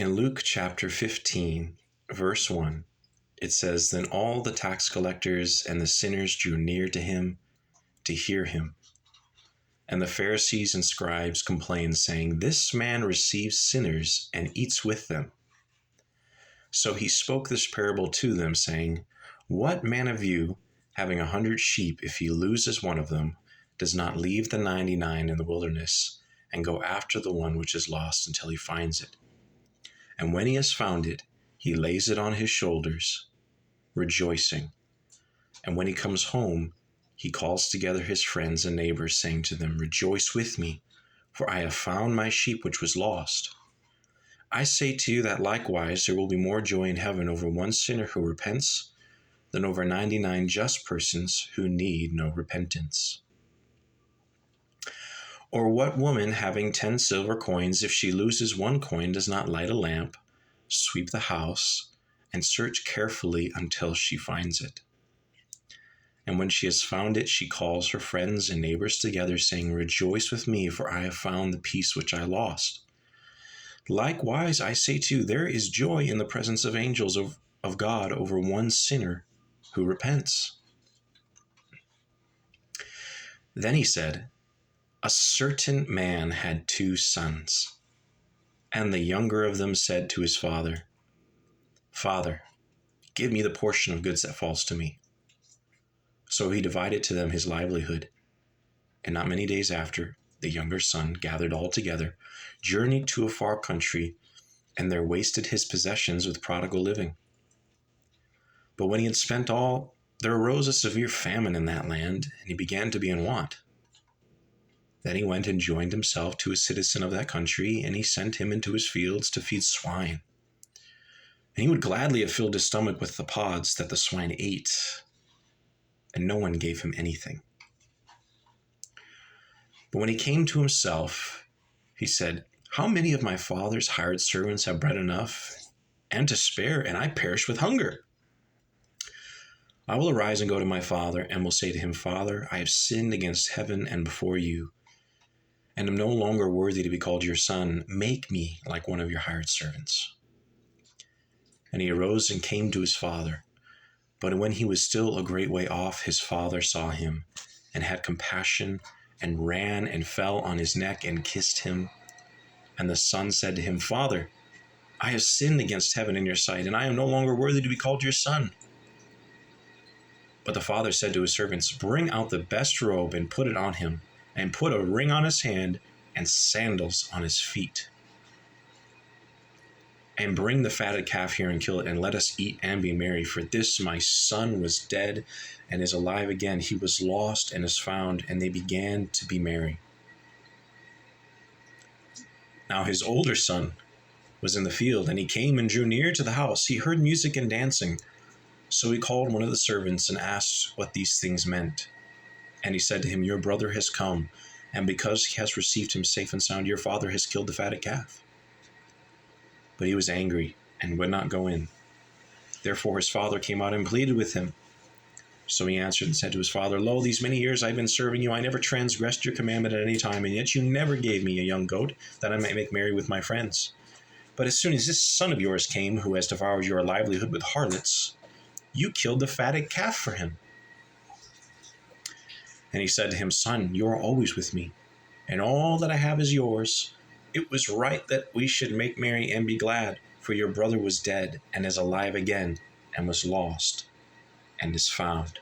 In Luke chapter 15, verse 1, it says, "Then all the tax collectors and the sinners drew near to him to hear him. And the Pharisees and scribes complained, saying, 'This man receives sinners and eats with them.' So he spoke this parable to them, saying, 'What man of you, having 100 sheep, if he loses one of them, does not leave the 99 in the wilderness and go after the one which is lost until he finds it? And when he has found it, he lays it on his shoulders, rejoicing. And when he comes home, he calls together his friends and neighbors, saying to them, "Rejoice with me, for I have found my sheep which was lost." I say to you that likewise there will be more joy in heaven over one sinner who repents than over 99 just persons who need no repentance. Or what woman, having 10 silver coins, if she loses one coin, does not light a lamp, sweep the house, and search carefully until she finds it? And when she has found it, she calls her friends and neighbors together, saying, "Rejoice with me, for I have found the piece which I lost." Likewise, I say to you, there is joy in the presence of angels of God over one sinner who repents. Then he said, "A certain man had 2 sons, and the younger of them said to his father, 'Father, give me the portion of goods that falls to me.' So he divided to them his livelihood. And not many days after, the younger son gathered all together, journeyed to a far country, and there wasted his possessions with prodigal living. But when he had spent all, there arose a severe famine in that land, and he began to be in want. Then he went and joined himself to a citizen of that country, and he sent him into his fields to feed swine. And he would gladly have filled his stomach with the pods that the swine ate, and no one gave him anything. But when he came to himself, he said, 'How many of my father's hired servants have bread enough and to spare, and I perish with hunger? I will arise and go to my father, and will say to him, Father, I have sinned against heaven and before you, and am no longer worthy to be called your son. Make me like one of your hired servants.' And he arose and came to his father. But when he was still a great way off, his father saw him, and had compassion, and ran and fell on his neck and kissed him. And the son said to him, Father, I have sinned against heaven and your sight, and I am no longer worthy to be called your son. But the father said to his servants, Bring out the best robe and put it on him, and put a ring on his hand and sandals on his feet. And bring the fatted calf here and kill it, and let us eat and be merry. For this my son was dead and is alive again. He was lost and is found. And they began to be merry. Now his older son was in the field, and he came and drew near to the house. He heard music and dancing. So he called one of the servants and asked what these things meant. And he said to him, Your brother has come, and because he has received him safe and sound, your father has killed the fatted calf. But he was angry and would not go in. Therefore his father came out and pleaded with him. So he answered and said to his father, Lo, these many years I have been serving you. I never transgressed your commandment at any time, and yet you never gave me a young goat that I might make merry with my friends. But as soon as this son of yours came, who has devoured your livelihood with harlots, you killed the fatted calf for him. And he said to him, Son, you are always with me, and all that I have is yours. It was right that we should make merry and be glad, for your brother was dead and is alive again, and was lost and is found.